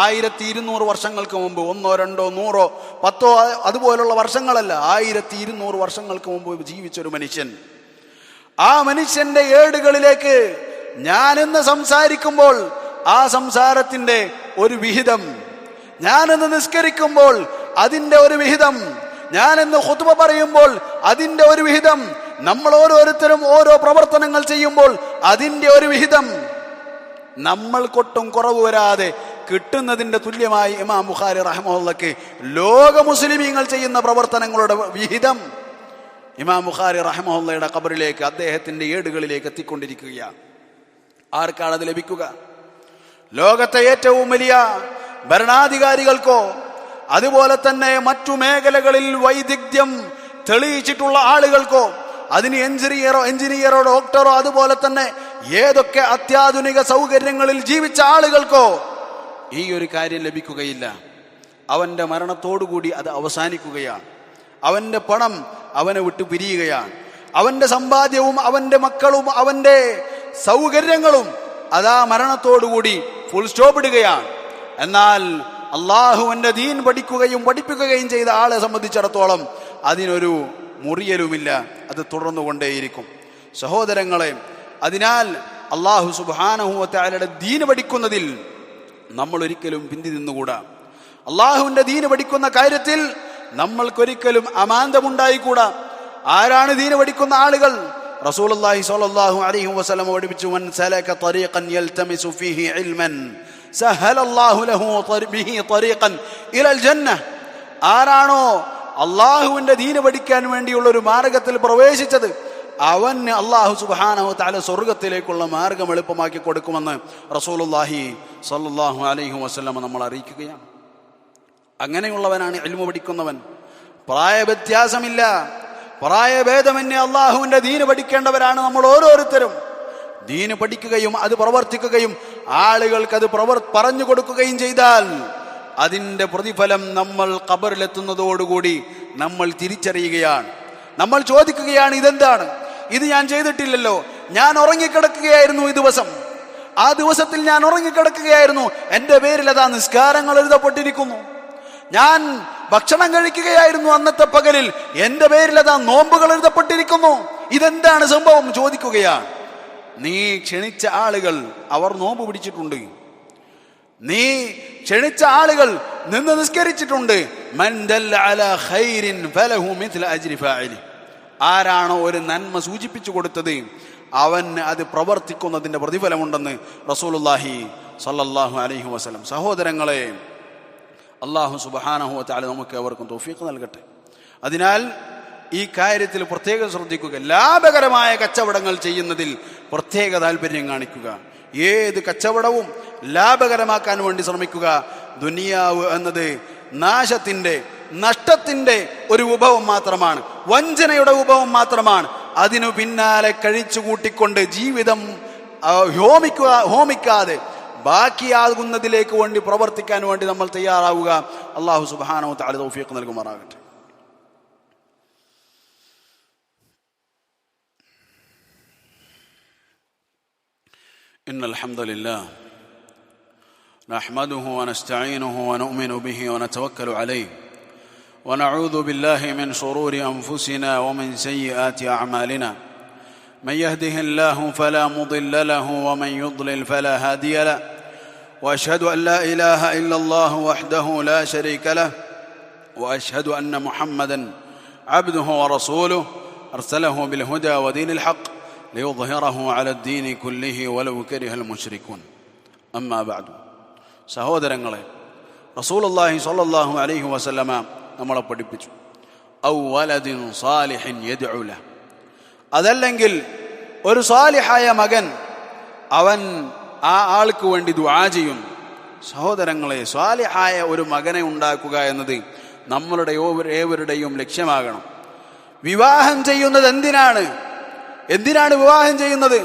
1200 വർഷങ്ങൾക്ക് മുമ്പ്, 1, 2, 100, 10 അതുപോലുള്ള വർഷങ്ങളല്ല, 1200 വർഷങ്ങൾക്ക് മുമ്പ് ജീവിച്ചൊരു മനുഷ്യൻ. ആ മനുഷ്യന്റെ ഏടുകളിലേക്ക് ഞാനിന്ന് സംസാരിക്കുമ്പോൾ ആ സംസാരത്തിന്റെ ഒരു വിഹിതം, ഞാനിന്ന് നിസ്കരിക്കുമ്പോൾ അതിന്റെ ഒരു വിഹിതം, ഞാനിന്ന് ഖുത്ബ പറയുമ്പോൾ അതിന്റെ ഒരു വിഹിതം, നമ്മൾ ഓരോരുത്തരും ഓരോ പ്രവർത്തനങ്ങൾ ചെയ്യുമ്പോൾ അതിന്റെ ഒരു വിഹിതം നമ്മൾക്കൊട്ടും കുറവ് വരാതെ കിട്ടുന്നതിന്റെ തുല്യമായി ഇമാം ബുഖാരി റഹിമഹുല്ലാഹ്ക്ക് ലോക മുസ്ലിമീങ്ങൾ ചെയ്യുന്ന പ്രവർത്തനങ്ങളുടെ വിഹിതം ഇമാം ബുഖാരി റഹിമഹുല്ലാഹയുടെ ഖബറിലേക്ക്, അദ്ദേഹത്തിന്റെ ഏടുകളിലേക്ക് എത്തിക്കൊണ്ടിരിക്കുകയാണ്. ആർക്കാണ് അത് ലഭിക്കുക? ലോകത്തെ ഏറ്റവും വലിയ ഭരണാധികാരികൾക്കോ അതുപോലെ തന്നെ മറ്റു മേഖലകളിൽ വൈദഗ്ധ്യം തെളിയിച്ചിട്ടുള്ള ആളുകൾക്കോ, അതിന് എഞ്ചിനീയറോ ഡോക്ടറോ അതുപോലെ തന്നെ ഏതൊക്കെ അത്യാധുനിക സൗകര്യങ്ങളിൽ ജീവിച്ച ആളുകൾക്കോ ഈ ഒരു കാര്യം ലഭിക്കുകയില്ല. അവന്റെ മരണത്തോടുകൂടി അത് അവസാനിക്കുകയാണ്. അവന്റെ പണം അവനെ വിട്ടു പിരിയുകയാണ്. അവന്റെ സമ്പാദ്യവും അവന്റെ മക്കളും അവന്റെ സൗകര്യങ്ങളും അതാ മരണത്തോടുകൂടി ഫുൾ സ്റ്റോപ്പ് ഇടുകയാണ്. എന്നാൽ അള്ളാഹുവിന്റെ ദീൻ പഠിപ്പിക്കുകയും ചെയ്ത ആളെ സംബന്ധിച്ചിടത്തോളം അതിനൊരു മുറിയലുമില്ല, അത് തുടർന്നുകൊണ്ടേയിരിക്കും. സഹോദരങ്ങളെ, അതിനാൽ അള്ളാഹു സുബ്ഹാനഹു വ തആലയുടെ ദീൻ പഠിക്കുന്നതിൽ നമ്മൾ ഒരിക്കലും പിന്തി നിന്നുകൂടാ. അള്ളാഹുവിന്റെ ദീൻ പഠിക്കുന്ന കാര്യത്തിൽ നമ്മൾക്കൊരിക്കലും അമാന്തമുണ്ടായിക്കൂടാ. ആരാണ് ദീൻ പഠിക്കുന്ന ആളുകൾ? റസൂലുള്ളാഹി സ്വല്ലല്ലാഹു അലൈഹി വസല്ലം പഠിപ്പിച്ചു, മൻ സലക തരീഖൻ യൽതമിസു ഫീഹി ഇൽമൻ സഹലല്ലാഹു ലഹു ബിഹി തരീഖൻ ഇലൽ ജന്ന. ആരാണോ അള്ളാഹുവിന്റെ ദീൻ പഠിക്കാൻ വേണ്ടിയുള്ള ഒരു മാർഗത്തിൽ പ്രവേശിച്ചത്, അവന് അള്ളാഹു സുബ്ഹാനഹു വ തആല സ്വർഗത്തിലേക്കുള്ള മാർഗം എളുപ്പമാക്കി കൊടുക്കുമെന്ന് റസൂലുള്ളാഹി സ്വല്ലല്ലാഹു അലൈഹി വസല്ലം നമ്മൾ അറിയിക്കുകയാണ്. അങ്ങനെയുള്ളവനാണ് ഇൽമു പഠിക്കുന്നവൻ. പ്രായവ്യത്യാസമില്ല, പ്രായഭേദമന്യേ അള്ളാഹുവിന്റെ ദീന് പഠിക്കേണ്ടവരാണ് നമ്മൾ ഓരോരുത്തരും. ദീന് പഠിക്കുകയും അത് പ്രവർത്തിക്കുകയും ആളുകൾക്ക് അത് പറഞ്ഞു കൊടുക്കുകയും ചെയ്താൽ അതിന്റെ പ്രതിഫലം നമ്മൾ ഖബറിലെത്തുന്നതോടുകൂടി നമ്മൾ തിരിച്ചറിയുകയാണ്. നമ്മൾ ചോദിക്കുകയാണ്, ഇതെന്താണ്? ഇത് ഞാൻ ചെയ്തിട്ടില്ലല്ലോ, ഞാൻ ഉറങ്ങിക്കിടക്കുകയായിരുന്നു ഈ ദിവസം, ആ ദിവസത്തിൽ ഞാൻ ഉറങ്ങിക്കിടക്കുകയായിരുന്നു, എൻ്റെ പേരിൽ അതാ നിസ്കാരങ്ങൾ എഴുതപ്പെട്ടിരിക്കുന്നു. ഞാൻ ഭക്ഷണം കഴിക്കുകയായിരുന്നു അന്നത്തെ പകലിൽ, എൻ്റെ പേരിൽ അതാ നോമ്പുകൾ എഴുതപ്പെട്ടിരിക്കുന്നു. ഇതെന്താണ് സംഭവം ചോദിക്കുകയാണ്. നീ ക്ഷണിച്ച ആളുകൾ അവർ നോമ്പ് പിടിച്ചിട്ടുണ്ട്, നീ ക്ഷണിച്ച ആളുകൾ നിന്ന് നിസ്കരിച്ചിട്ടുണ്ട്. മൻ ദല്ല അലാ ഖൈരിൻ ഫലഹു മിത്ല അജ്രി ഫാഇലി. ആരാണോ ഒരു നന്മ സൂചിപ്പിച്ചു കൊടുത്തത് അവന് അത് പ്രവർത്തിക്കുന്നതിന്റെ പ്രതിഫലമുണ്ടെന്ന് റസൂലുള്ളാഹി സ്വല്ലല്ലാഹു അലൈഹി വസല്ലം. സഹോദരങ്ങളെ, അല്ലാഹു സുബ്ഹാനഹു വ തആല നമുക്ക് അവർക്കും തൗഫീഖ് നൽകട്ടെ. അതിനാൽ ഈ കാര്യത്തിൽ പ്രത്യേകം ശ്രദ്ധിക്കുക. ലാഭകരമായ കച്ചവടങ്ങൾ ചെയ്യുന്നതിൽ പ്രത്യേക താല്പര്യം കാണിക്കുക. ഏത് കച്ചവടവും ലാഭകരമാക്കാൻ വേണ്ടി ശ്രമിക്കുക. ദുനിയാവ് എന്നത് നാശത്തിന്റെ, നഷ്ടത്തിന്റെ ഒരു വിഭവം മാത്രമാണ്, വഞ്ചനയുടെ വിഭവം മാത്രമാണ്. അതിനു പിന്നാലെ കഴിച്ചു കൂട്ടിക്കൊണ്ട് ജീവിതം ഹോമിക്കാതെ ബാക്കിയാകുന്നതിലേക്ക് വേണ്ടി പ്രവർത്തിക്കാൻ വേണ്ടി നമ്മൾ തയ്യാറാവുക. അല്ലാഹു സുബ്ഹാനഹു വ തആല തൗഫീഖ് നൽകുമാറാകട്ടെ. إن الحمد لله نحمده ونستعينه ونؤمن به ونتوكل عليه ونعوذ بالله من شرور أنفسنا ومن سيئات أعمالنا من يهده الله فلا مضل له ومن يضلل فلا هادي له وأشهد أن لا إله إلا الله وحده لا شريك له وأشهد أن محمدا عبده ورسوله أرسله بالهدى ودين الحق ليظهره على الدين كله ولو كره المشركون. أما بعد. സഹോദരങ്ങളെ, റസൂലുള്ളാഹി സ്വല്ലല്ലാഹു അലൈഹി വസല്ലമ നമ്മളെ പഠിപ്പിച്ചു, ഔ വലദിൻ സാലിഹിൻ യദ്ഉ ലഹു. അതല്ലെങ്കിൽ ഒരു സാലിഹായ മകൻ, അവൻ ആ ആൾക്ക് വേണ്ടി ദുആ ചെയ്യും. സഹോദരങ്ങളെ, സാലിഹായ ഒരു മകനെ ഉണ്ടാക്കുക എന്നത് നമ്മളുടെ ഏവരുടെയും ലക്ഷ്യമാകണം. വിവാഹം ചെയ്യുന്നത് എന്തിനാണ് വിവാഹം ചെയ്യുന്നത്?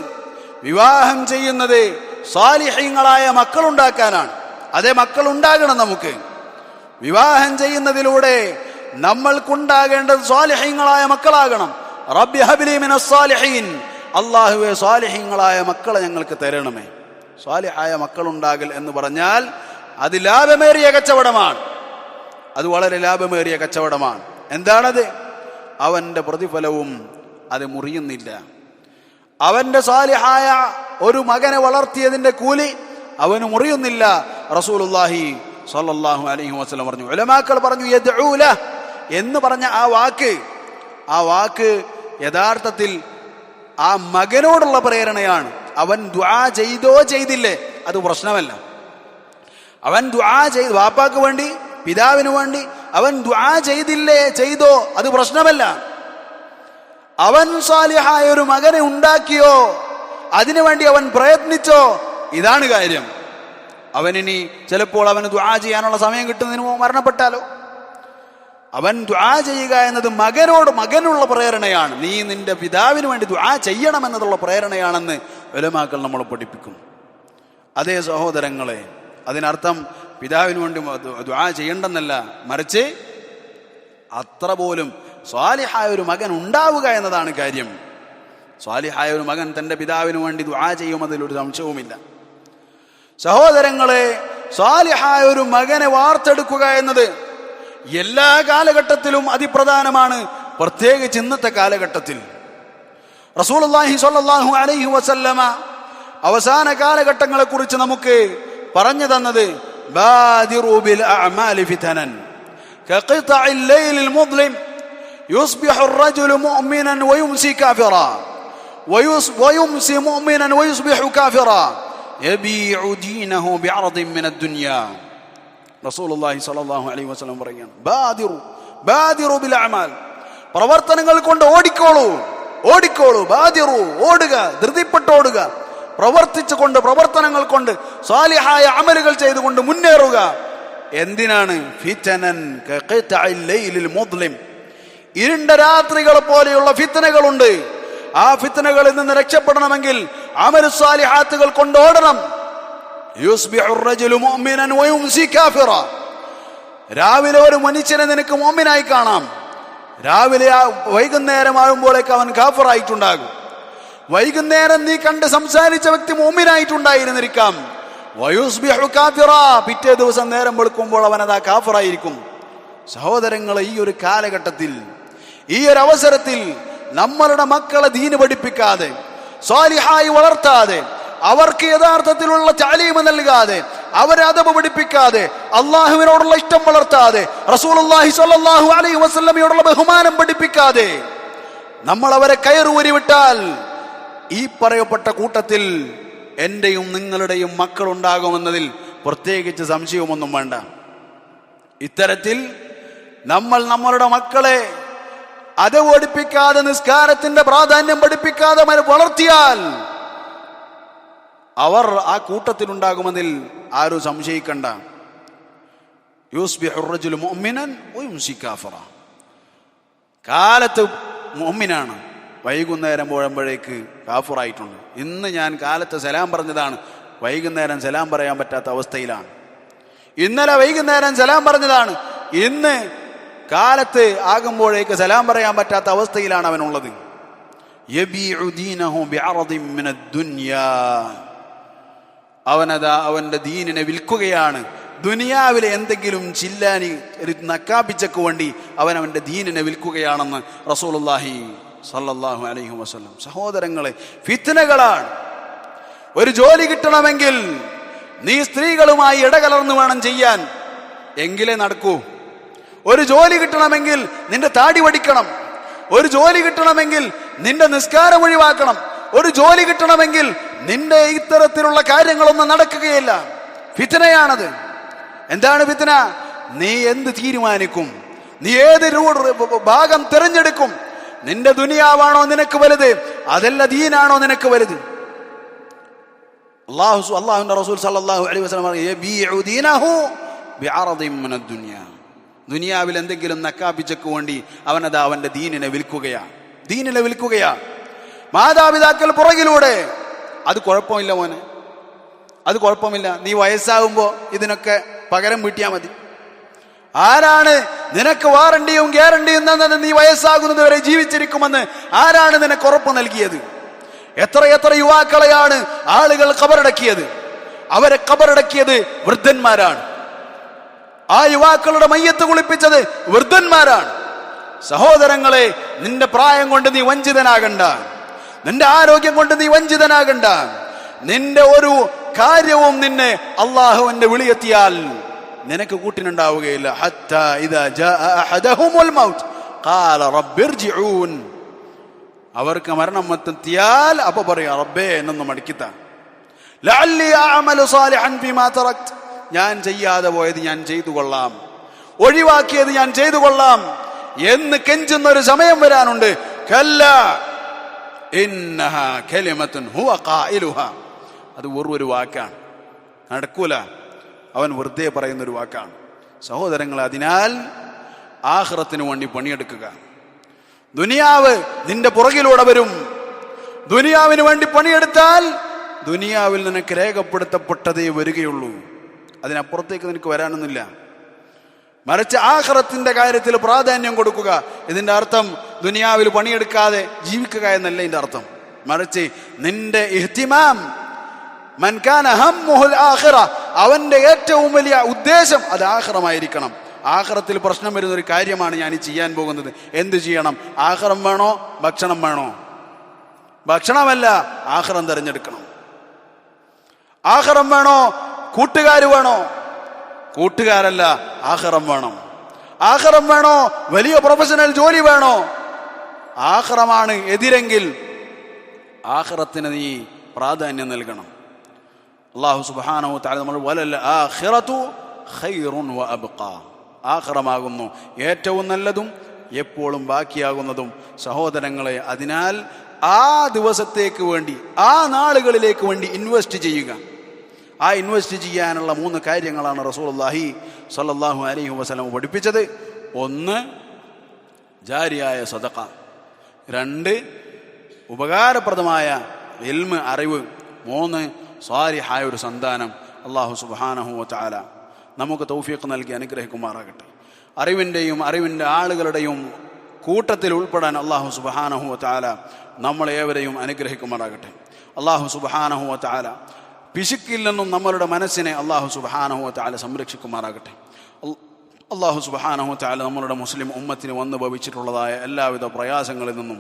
വിവാഹം ചെയ്യുന്നത് സാലിഹീങ്ങളായ മക്കളുണ്ടാക്കാനാണ്. അതേ, മക്കളുണ്ടാകണം. നമുക്ക് വിവാഹം ചെയ്യുന്നതിലൂടെ നമ്മൾക്കുണ്ടാകേണ്ടത് സാലിഹീങ്ങളായ മക്കളാകണം. റബ്ബി ഹബ്ലി മിനസ് സാലിഹീൻ. അല്ലാഹുവേ, സാലിഹീങ്ങളായ മക്കളെ ഞങ്ങൾക്ക് തരണമേ. സാലിഹായ മക്കളുണ്ടാകൽ എന്ന് പറഞ്ഞാൽ അത് ലാഭമേറിയ കച്ചവടമാണ്. അത് വളരെ ലാഭമേറിയ കച്ചവടമാണ്. എന്താണത്? അവന്റെ പ്രതിഫലവും അത് മുറിയുന്നില്ല. അവന്റെ സാലിഹായ ഒരു മകനെ വളർത്തിയതിന്റെ കൂലി അവന് മുറിയുന്നില്ല. റസൂലുള്ളാഹി സ്വല്ലല്ലാഹു അലൈഹി വസല്ലം പറഞ്ഞു, ഉലമാക്കൾ പറഞ്ഞു, യദ്ഉ ലഹു എന്ന് പറഞ്ഞ ആ വാക്ക് യഥാർത്ഥത്തിൽ ആ മകനോടുള്ള പ്രേരണയാണ്. അവൻ ദുആ ചെയ്തോ ചെയ്തില്ലേ അത് പ്രശ്നമല്ല. അവൻ ദുആ ചെയ്ത് വാപ്പാക്ക് വേണ്ടി, പിതാവിന് വേണ്ടി അവൻ ദുആ ചെയ്തില്ലേ ചെയ്തോ അത് പ്രശ്നമല്ല. അവൻ സാലിഹായ ഒരു മകനെ ഉണ്ടാക്കിയോ, അതിനുവേണ്ടി അവൻ പ്രയത്നിച്ചോ, ഇതാണ് കാര്യം. അവനിനി ചിലപ്പോൾ അവന് ദുആ ചെയ്യാനുള്ള സമയം കിട്ടുന്നതിന് മരണപ്പെട്ടാലോ? അവൻ ദുആ ചെയ്യുക എന്നത് മകനുള്ള പ്രേരണയാണ്. നീ നിന്റെ പിതാവിന് വേണ്ടി ദുആ ചെയ്യണമെന്നതുള്ള പ്രേരണയാണെന്ന് ഉലമാക്കൾ നമ്മളെ പഠിപ്പിക്കും. അതേ സഹോദരങ്ങളെ, അതിനർത്ഥം പിതാവിന് വേണ്ടി ദുആ ചെയ്യണ്ടെന്നല്ല, മറിച്ച് അത്ര പോലും സ്വാലിഹായ ഒരു മകൻ ഉണ്ടാവുക എന്നതാണ് കാര്യം. സ്വാലിഹായ ഒരു മകൻ തന്റെ പിതാവിന് വേണ്ടി ദുആ ചെയ്യുമെന്നതിലൊരു സംശയവുമില്ല. സഹോദരങ്ങളെ, സ്വാലിഹായ ഒരു മകനെ വാർത്തെടുക്കുക എന്നത് എല്ലാ കാലഘട്ടത്തിലും അതിപ്രധാനമാണ്, പ്രത്യേകിച്ച് ഇന്നത്തെ കാലഘട്ടത്തിൽ. റസൂലുള്ളാഹി സ്വല്ലല്ലാഹു അലൈഹി വസല്ലമ അവസാന കാലഘട്ടങ്ങളെ കുറിച്ച് നമുക്ക് പറഞ്ഞു തന്നത്, ബാദിറു ബിൽ അഅമാലി ഫിതനൻ കഖിതഇൽ ലൈലിൽ മുദ്ലിം യുസ്ബിഹു الرجل مؤمنا ويمسي كافرا ويمسي مؤمنا ويصبح كافرا يبيع دينه بعرض من الدنيا. റസൂലുള്ളാഹി സ്വല്ലല്ലാഹു അലൈഹി വസല്ലം പറയുകയാണ്, ബാദിറു ബിൽ അഅമാൽ, പ്രവർത്തനങ്ങൾ കൊണ്ട് ഓടിക്കോളൂ. ബാദിറു, ഓടുക, ധൃതിപ്പെട്ടോടുക. പ്രവർത്തിച്ചുകൊണ്ട്, പ്രവർത്തനങ്ങൾ കൊണ്ട്, സാലിഹായ അമലുകൾ ചെയ്തുകൊണ്ട് മുന്നേറുക. എന്തിനാണ്? ഫിതനൻ കഖിതഇൽ ലൈലിൽ മുദ്ലിം, ഇരുണ്ട രാത്രികളെ പോലെയുള്ള ഫിത്നകളുണ്ട്. ആ ഫിത്നകളിൽ നിന്ന് രക്ഷപ്പെടണമെങ്കിൽ അമലു സാലിഹാത്തുകൾ കൊണ്ടോടണം. യുസ്ബിഹു الرجل مؤمنا ويمسي كافرا. രാവിലെ ഒരു മനുഷ്യനെ നിനക്ക് മുഅ്മിനായി കാണാം, രാവിലെ വൈകുന്നേരമാകുമ്പോഴേക്ക് അവൻ കാഫിറായിട്ടുണ്ടാകും. വൈകുന്നേരം നീ കണ്ട് സംസാരിച്ച വ്യക്തി മുഅ്മിനായിട്ടുണ്ടായിരുന്നിരിക്കാം. വയുസ്ബിഹു കാഫിറാ, പിറ്റേ ദിവസം നേരം വെളുക്കുമ്പോൾ അവൻ അതാ കാഫിറായിരിക്കും. സഹോദരങ്ങളെ, ഈ ഒരു കാലഘട്ടത്തിൽ, ഈ ഒരു അവസരത്തിൽ നമ്മളുടെ മക്കളെ ദീന് പഠിപ്പിക്കാതെ, സ്വാലിഹായി വളർത്താതെ, അവർക്ക് യഥാർത്ഥത്തിലുള്ള താലീം നൽകാതെ, അവരെ അദബ് പഠിപ്പിക്കാതെ, അള്ളാഹുവിനോടുള്ള ഇഷ്ടം വളർത്താതെ, റസൂലുള്ളാഹി സ്വല്ലല്ലാഹു അലൈഹി വസല്ലമയോടുള്ള ബഹുമാനം പഠിപ്പിക്കാതെ നമ്മൾ അവരെ കയറൂരി വിട്ടാൽ ഈ പറയപ്പെട്ട കൂട്ടത്തിൽ എന്റെയും നിങ്ങളുടെയും മക്കളുണ്ടാകുമെന്നതിൽ പ്രത്യേകിച്ച് സംശയമൊന്നും വേണ്ട. ഇത്തരത്തിൽ നമ്മൾ നമ്മളുടെ മക്കളെ അത് പഠിപ്പിക്കാതെ, നിസ്കാരത്തിന്റെ പ്രാധാന്യം പഠിപ്പിക്കാതെ വളർത്തിയാൽ അവർ ആ കൂട്ടത്തിലുണ്ടാകുമെന്നതിൽ ആരും സംശയിക്കണ്ട. യുസ്ബിഹു റജുലു മുഅ്മിനൻ വയുംസി കാഫിറ. കാലത്ത് മുഅ്മിനാണ്, വൈകുന്നേരം പോഴുമ്പോഴേക്ക് കാഫിറായിട്ടുണ്ട്. ഇന്ന് ഞാൻ കാലത്ത് സലാം പറഞ്ഞതാണ്, വൈകുന്നേരം സലാം പറയാൻ പറ്റാത്ത അവസ്ഥയിലാണ്. ഇന്നലെ വൈകുന്നേരം സലാം പറഞ്ഞതാണ്, ഇന്ന് കാലത്ത് ആകുമ്പോഴേക്ക് സലാം പറയാൻ പറ്റാത്ത അവസ്ഥയിലാണ് അവനുള്ളത്. യബീഉ ദീനഹു ബിഅറദിൻ മിനദ് ദുനിയാ. അവനതാ അവന്റെ ദീനിനെ വിൽക്കുകയാണ്. ദുനിയാവിലെ എന്തെങ്കിലും ചില്ലാനി ഒരു നക്കാപ്പിച്ചക്ക് വേണ്ടി അവന്റെ ദീനിനെ വിൽക്കുകയാണെന്ന് റസൂലുള്ളാഹി സല്ലല്ലാഹു അലൈഹി വസല്ലം. സഹോദരങ്ങളെ, ഫിത്നകളാണ്. ഒരു ജോലി കിട്ടണമെങ്കിൽ നീ സ്ത്രീകളുമായി ഇടകലർന്ന് വേണം ചെയ്യാൻ, എങ്കിലേ നടക്കൂ. ഒരു ജോലി കിട്ടണമെങ്കിൽ നിന്റെ താടി വടിക്കണം. ഒരു ജോലി കിട്ടണമെങ്കിൽ നിന്റെ നിസ്കാരം ഒഴിവാക്കണം. ഒരു ജോലി കിട്ടണമെങ്കിൽ നിന്റെ ഇത്തരത്തിലുള്ള കാര്യങ്ങളൊന്നും നടക്കുകയില്ല. ഫിത്നയാണത്. എന്താണ് ഫിത്ന? നീ എന്ത് തീരുമാനിക്കും? നീ ഏത് ഭാഗം തിരഞ്ഞെടുക്കും? നിന്റെ ദുനിയാവാണോ നിനക്ക് വലുത്, അതല്ല ദീനാണോ നിനക്ക് വലുത്? അല്ലാഹുവിന്റെ റസൂൽ സല്ലല്ലാഹു അലൈഹി വസല്ലം യബീഉ ദീനഹു ബിഅറദിൻ മിനദ് ദുനിയ. ദുനിയാവിൽ എന്തെങ്കിലും നക്കാപ്പിച്ചക്ക് വേണ്ടി അവനതാ അവന്റെ ദീനിനെ വിൽക്കുകയാണ്. മാതാപിതാക്കൾ പുറകിലൂടെ. അത് കുഴപ്പമില്ല മോനെ, അത് കുഴപ്പമില്ല. നീ വയസ്സാകുമ്പോ ഇതിനൊക്കെ പകരം വീട്ടിയാൽ മതി. ആരാണ് നിനക്ക് വാറണ്ടിയും ഗ്യാരണ്ടിയും തന്നത്? നീ വയസ്സാകുന്നത് വരെ ജീവിച്ചിരിക്കുമെന്ന് ആരാണ് നിനക്ക് ഉറപ്പ് നൽകിയത്? എത്ര യുവാക്കളെയാണ് ആളുകൾ ഖബറടക്കിയത്? അവരെ ഖബറടക്കിയത് വൃദ്ധന്മാരാണ്. ആ യുവാക്കളുടെ മയ്യത്ത് കുളിപ്പിച്ചത് വൃദ്ധന്മാരാണ്. സഹോദരങ്ങളെ, നിന്റെ പ്രായം കൊണ്ട് നീ വഞ്ചിതനാകണ്ട, നിന്റെ ആരോഗ്യം കൊണ്ട് നീ വഞ്ചിതനാകണ്ട. നിന്റെ ഒരു കാര്യവും നിന്നെ അള്ളാഹുവിന്റെ വിളിയെത്തിയാൽ നിനക്ക് കൂട്ടിനുണ്ടാവുകയില്ല. ഹത്താ ഇദാ ജാഅ അഹദഹുമുൽ മൗത്ത് ഖാല റബ്ബിർജിഊൻ. അവർക്ക് മരണം എത്തിയാൽ അപ്പൊ പറയാ, റബ്ബേ എന്നൊന്ന് മടക്കിത്താ. ലഅല്ലി അഅമലു സാലിഹൻ ഫീമാ തറക്ത്. ഞാൻ ചെയ്യാതെ പോയത് ഞാൻ ചെയ്തു കൊള്ളാം, ഒഴിവാക്കിയത് ഞാൻ ചെയ്തു കൊള്ളാം എന്ന് കെഞ്ചുന്ന ഒരു സമയം വരാനുണ്ട്. കല്ലാ ഇന്നഹാ കലിമത്തുൻ ഹുവ ഖായിലുഹാ. അത് ഒരു വാക്കാണ്, നടക്കൂല. അവൻ വെറുതെ പറയുന്നൊരു വാക്കാണ്. സഹോദരങ്ങൾ, അതിനാൽ ആഖിറത്തിന് വേണ്ടി പണിയെടുക്കുക. ദുനിയാവ് നിന്റെ പുറകിലൂടെ വരും. ദുനിയാവിന് വേണ്ടി പണിയെടുത്താൽ ദുനിയാവിൽ നിനക്ക് രേഖപ്പെടുത്തപ്പെട്ടതേ വരികയുള്ളൂ. അതിനപ്പുറത്തേക്ക് നിനക്ക് വരാനൊന്നുമില്ല. മറിച്ച് ആഖിറത്തിന്റെ കാര്യത്തിൽ പ്രാധാന്യം കൊടുക്കുക. ഇതിന്റെ അർത്ഥം ദുനിയാവിൽ പണിയെടുക്കാതെ ജീവിക്കുക എന്നല്ല ഇതിന്റെ അർത്ഥം. മറിച്ച് നിന്റെ ഇഹ്തിമാം, മൻ കാന ഹമ്മുഹുൽ ആഖിറ, അവന്റെ ഏറ്റവും വലിയ ഉദ്ദേശം അത് ആഖിറമായിരിക്കണം. ആഖിറത്തിൽ പ്രശ്നം വരുന്ന ഒരു കാര്യമാണ് ഞാൻ ഈ ചെയ്യാൻ പോകുന്നത്. എന്ത് ചെയ്യണം? ആഖിറം വേണോ ഭക്ഷണം വേണോ? ഭക്ഷണമല്ല, ആഖിറം തിരഞ്ഞെടുക്കണം. ആഖിറം വേണോ കൂട്ടുകാര് വേണോ? കൂട്ടുകാരല്ല, ആഖിറം വേണം. ആഖിറം വേണോ വലിയ പ്രൊഫഷണൽ ജോലി വേണോ? ആഖിറമാണ് എതിരെങ്കിൽ ആഖിറത്തിന് നീ പ്രാധാന്യം നൽകണം. അല്ലാഹു സുബ്ഹാനഹു വ തആല നമ്മൾ വലൽ ആഖിറതു ഖൈറുൻ വ അബ്ഖാ, ആഖിറമാകുന്നു ഏറ്റവും നല്ലതും എപ്പോഴും ബാക്കിയാകുന്നതും. സഹോദരങ്ങളെ, അതിനാൽ ആ ദിവസത്തേക്ക് വേണ്ടി, ആ നാളുകളിലേക്ക് വേണ്ടി ഇൻവെസ്റ്റ് ചെയ്യുക. ആ ഇൻവെസ്റ്റ് ചെയ്യാനുള്ള 3 കാര്യങ്ങളാണ് റസൂലുള്ളാഹി സ്വല്ലല്ലാഹു അലൈഹി വസല്ലം പഠിപ്പിച്ചത്. 1 ജാരിയായ സദഖ, 2 ഉപകാരപ്രദമായ ഇൽമ് അറിവ്, 3 സ്വാലിഹായ ഒരു സന്താനം. അല്ലാഹു സുബ്ഹാനഹു വ തആല നമുക്ക് തൗഫീഖ് നൽകി അനുഗ്രഹിക്കുമാറാകട്ടെ. അറിവിൻ്റെ ആളുകളുടെയും കൂട്ടത്തിൽ ഉൾപ്പെടാൻ അല്ലാഹു സുബ്ഹാനഹു വ തആല നമ്മളേവരെയും അനുഗ്രഹിക്കുമാറാകട്ടെ. അല്ലാഹു സുബ്ഹാനഹു വ തആല പിശുക്കിൽ നിന്നും നമ്മളുടെ മനസ്സിനെ അല്ലാഹു സുബ്ഹാനഹു വ തആല സംരക്ഷിക്കുമാറാകട്ടെ. അല്ലാഹു സുബ്ഹാനഹു വ തആല നമ്മളുടെ മുസ്ലിം ഉമ്മത്തിന് വന്നു ഭവിച്ചിട്ടുള്ളതായ എല്ലാവിധ പ്രയാസങ്ങളിൽ നിന്നും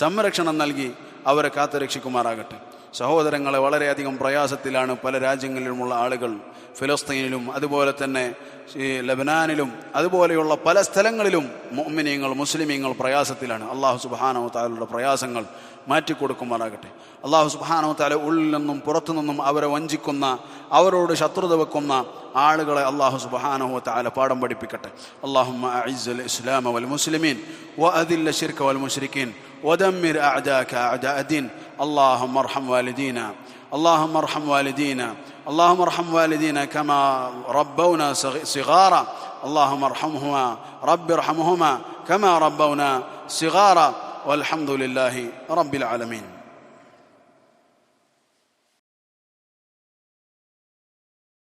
സംരക്ഷണം നൽകി അവരെ കാത്തുരക്ഷിക്കുമാറാകട്ടെ. സഹോദരങ്ങളെ, വളരെയധികം പ്രയാസത്തിലാണ് പല രാജ്യങ്ങളിലുമുള്ള ആളുകൾ. ഫിലിസ്തീനിലും അതുപോലെ തന്നെ ലബനാനിലും അതുപോലെയുള്ള പല സ്ഥലങ്ങളിലും മുഅ്മിനീങ്ങൾ മുസ്ലിമീങ്ങൾ പ്രയാസത്തിലാണ്. അല്ലാഹു സുബ്ഹാനഹു വ തആലയുടെ പ്രയാസങ്ങൾ മാറ്റിക്കൊടുക്കുമാറാകട്ടെ. അല്ലാഹു സുബ്ഹാനഹു വ തആല ഉള്ളിൽ നിന്നും പുറത്തു നിന്നും അവരെ വഞ്ചിക്കുന്ന, അവരോട് ശത്രുത വെക്കുന്ന ആളുകളെ അല്ലാഹു സുബ്ഹാനഹു വ തആല പാഠം പഠിപ്പിക്കട്ടെ. അല്ലാഹുമ്മ അഇസ്സൽ ഇസ്ലാമ വൽ മുസ്ലിമീൻ വഅദില്ല ശിർക വൽ മുശ്രിക്കീൻ വദമ്മിർ അഅദാക അഅദാഅ ദീൻ. اللهم ارحم والدينا اللهم ارحم والدينا اللهم ارحم والدينا كما ربونا صغارا اللهم ارحمهما رب ارحمهما كما ربونا صغارا والحمد لله رب العالمين.